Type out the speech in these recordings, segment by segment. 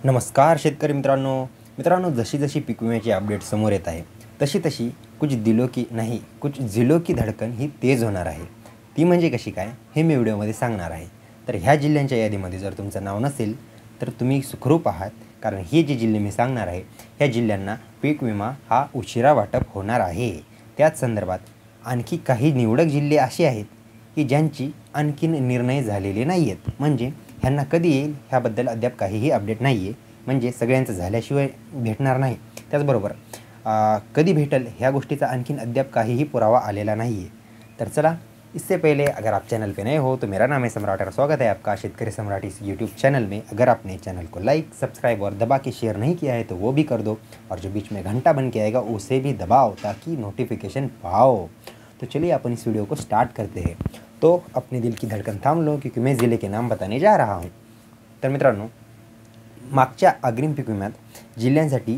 नमस्कार शेतकरी मित्रांनो जशी जशी पीक विम्याची अपडेट समोर येत आहे तशी तशी कुछ दिलों की नाही कुछ जिल्हों की धडकन ही तेज होणार आहे। ती म्हणजे कशी काय हे मी व्हिडिओमध्ये सांगणार आहे। तर ह्या जिल्ह्यांच्या यादीमध्ये जर तुमचं नाव नसेल तर तुम्ही सुखरूप आहात, कारण हे जे जिल्हे मी सांगणार आहे ह्या जिल्ह्यांना पीक विमा हा उशिरा वाटप होणार आहे। त्याच संदर्भात आणखी काही निवडक जिल्हे असे आहेत की ज्यांची आणखीन निर्णय झालेले नाही आहेत, म्हणजे ह्यांना कधी येईल ह्याबद्दल अद्याप काहीही अपडेट नाही आहे। म्हणजे सगळ्यांचं झाल्याशिवाय भेटणार नाही, त्याचबरोबर कधी भेटेल ह्या गोष्टीचा आणखीन अद्याप काहीही पुरावा आलेला नहीं है। तर चला, इससे पहले अगर आप चैनल पे नए हो तो मेरा नाम है सम्राट और स्वागत है आपका शेतकरी सम्राट इस यूट्यूब चैनल में। अगर आपने चैनल को लाइक सब्सक्राइब और दबा के शेयर नहीं किया है तो वो भी कर दो, और जो बीच में घंटा बन के आएगा उसे भी दबाओ ताकि नोटिफिकेशन पाओ। तो चलिए अपन इस वीडियो को स्टार्ट करते हैं। तो अपने दिल की धड़कन थाम लो क्योंकि मैं ज़िले के नाम बताने जा रहा हूँ। तर मित्रांनो, मागच्या अग्रिम पीक विम्यात जिल्ह्यांसाठी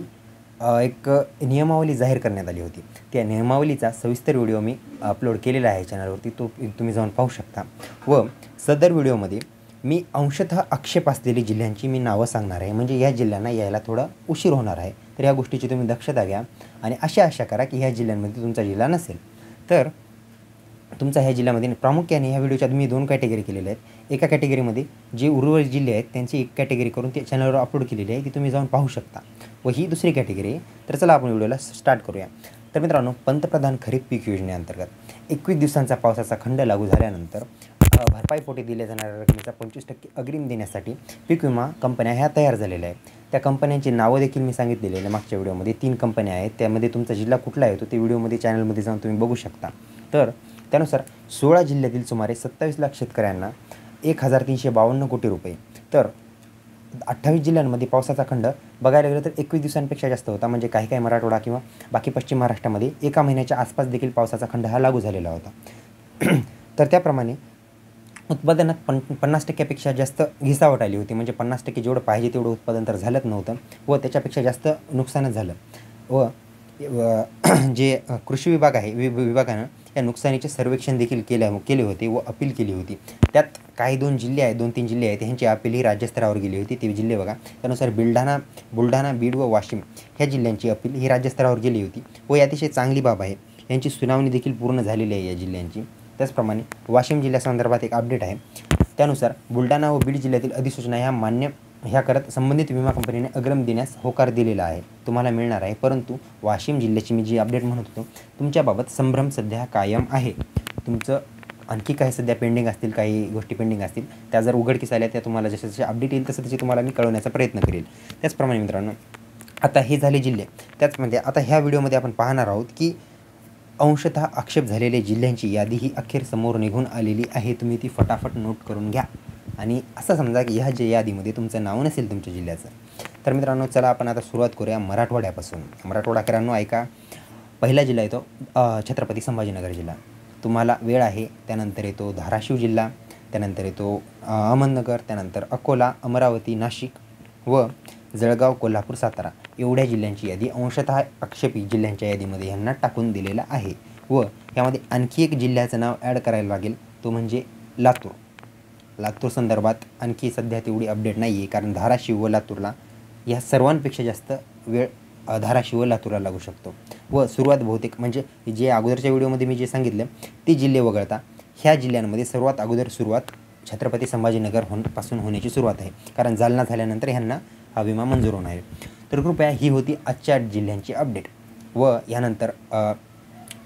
एक नियमावली जाहीर करण्यात आली होती। त्या नियमावलीचा सविस्तर व्हिडिओ मी अपलोड केलेला आहे चॅनलवरती, तो तुम्ही जाऊन पाहू शकता। व सदर व्हिडिओमध्ये मी अंशतः आक्षेप असलेली जिल्ह्यांची मी नावं सांगणार आहे, म्हणजे या जिल्ह्यांना यायला थोडा उशीर होणार आहे। तर ह्या गोष्टीची तुम्ही दक्षता घ्या आणि आशा करा की ह्या जिल्ह्यांमध्ये तुमचा जिल्हा नसेल तर तुमचा ह्या जिल्ह्यामध्ये प्रामुख्याने ह्या व्हिडिओच्या मी 2 कॅटेगरी केलेल्या आहेत। एका कॅटेगरीमध्ये जे उर्वरित जिल्हे आहेत त्यांची एक कॅटेगरी करून ते चॅनलवर अपलोड केलेली आहे, ती तुम्ही जाऊन पाहू शकता। व ही दुसरी कॅटेगरी आहे। तर चला आपण व्हिडिओला स्टार्ट करूया। तर मित्रांनो, पंतप्रधान खरीप पीक योजनेअंतर्गत 21 दिवसांचा पावसाचा खंड लागू झाल्यानंतर भरपाईपोटी दिल्या जाणाऱ्या रकमेचा 25% अग्रिम देण्यासाठी पीक विमा कंपन्या ह्या तयार झालेल्या आहेत। त्या कंपन्यांची नावं देखील मी सांगितलेली आहे मागच्या व्हिडिओमध्ये। 3 कंपन्या आहेत, त्यामध्ये तुमचा जिल्हा कुठला आहे तो ते व्हिडिओमध्ये चॅनलमध्ये जाऊन तुम्ही बघू शकता। तर त्यानुसार 16 जिल्ह्यातील सुमारे 27 लाख शेतकऱ्यांना 1352 कोटी रुपये, तर 28 जिल्ह्यांमध्ये पावसाचा खंड बघायला गेलं तर 21 दिवसांपेक्षा जास्त होता। म्हणजे काही मराठवाडा किंवा बाकी पश्चिम महाराष्ट्रामध्ये एका महिन्याच्या आसपास देखील पावसाचा खंड हा लागू झालेला होता। तर त्याप्रमाणे उत्पादनात 50%पेक्षा जास्त घिसावट आली होती, म्हणजे 50% जेवढं पाहिजे तेवढं उत्पादन तर झालंच नव्हतं व त्याच्यापेक्षा जास्त नुकसानच झालं। व जे कृषी विभाग आहे विभागानं या नुकसानीचे सर्वेक्षण देखील केले होते व अपील केली होती। त्यात काही 2 जिल्हे आहेत, 2-3 जिल्हे आहेत, ह्यांची अपील ही राज्यस्तरावर गेली होती। ते जिल्हे बघा, त्यानुसार बुलढाणा, बीड व वाशिम ह्या जिल्ह्यांची अपील ही राज्यस्तरावर गेली होती व अतिशय चांगली बाब आहे। यांची सुनावणी देखील पूर्ण झालेली आहे या जिल्ह्यांची। त्याचप्रमाणे वाशिम जिल्ह्यासंदर्भात एक अपडेट आहे, त्यानुसार बुलढाणा व बीड जिल्ह्यातील अधिसूचना ह्या करत संबंधित विमा कंपनीने अग्रिम देण्यास होकार दिलेला आहे, तुम्हाला मिळणार आहे। परंतु वाशिम जिल्ह्याची मी जी अपडेट म्हणत होतो तुमच्याबाबत संभ्रम सध्या कायम आहे। तुमचं आणखी काही सध्या पेंडिंग असतील, काही गोष्टी पेंडिंग असतील, त्या जर उघडकीस आल्या त्या तुम्हाला जसे अपडेट येईल तसे तुम्हाला मी कळवण्याचा प्रयत्न करेल। त्याचप्रमाणे मित्रांनो, आता हे झाले जिल्हे। त्याचमध्ये आता ह्या व्हिडिओमध्ये आपण पाहणार आहोत की अंशतः आक्षेप झालेल्या जिल्ह्यांची यादी ही अखेर समोर निघून आलेली आहे। तुम्ही ती फटाफट नोट करून घ्या आणि असं समजा की ह्या जे यादीमध्ये तुमचं नाव नसेल तुमच्या जिल्ह्याचं। तर मित्रांनो, चला आपण आता सुरुवात करूया मराठवाड्यापासून। मराठवाडाकरांनो ऐका, पहिला जिल्हा येतो छत्रपती संभाजीनगर जिल्हा, तुम्हाला वेळ आहे। त्यानंतर येतो धाराशिव जिल्हा, त्यानंतर येतो अहमदनगर, त्यानंतर अकोला, अमरावती, नाशिक व जळगाव, कोल्हापूर, सातारा एवढ्या जिल्ह्यांची यादी अंशतः आक्षेपी जिल्ह्यांच्या यादीमध्ये ह्यांना टाकून दिलेलं आहे। व यामध्ये आणखी एक जिल्ह्याचं नाव ॲड करायला लागेल, तो म्हणजे लातूर संदर्भात आणखी सध्या तेवढी अपडेट नाही आहे, कारण धाराशिव व लातूरला या सर्वांपेक्षा जास्त वेळ धाराशिव व लातूरला लागू शकतो। व सुरुवात बहुतेक म्हणजे जे अगोदरच्या व्हिडिओमध्ये मी जे सांगितलं ते जिल्हे वगळता ह्या जिल्ह्यांमध्ये सर्वात अगोदर सुरुवात छत्रपती संभाजीनगर पासून होण्याची सुरुवात आहे, कारण जालना झाल्यानंतर ह्यांना हा विमा मंजूर होणार आहे। तर कृपया ही होती आजच्या जिल्ह्यांची अपडेट। व यानंतर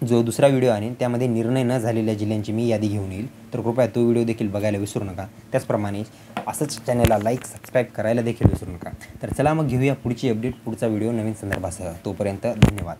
जो दुसरा व्हिडिओ आहे त्यामध्ये निर्णय न झालेल्या जिल्ह्यांची मी यादी घेऊन येईल, तर कृपया तो व्हिडिओ देखील बघायला विसरू नका। त्याचप्रमाणे असंच चॅनलला लाईक सबस्क्राईब करायला देखील विसरू नका। तर चला मग घेऊया पुढची अपडेट, पुढचा व्हिडिओ नवीन संदर्भासह। तोपर्यंत धन्यवाद।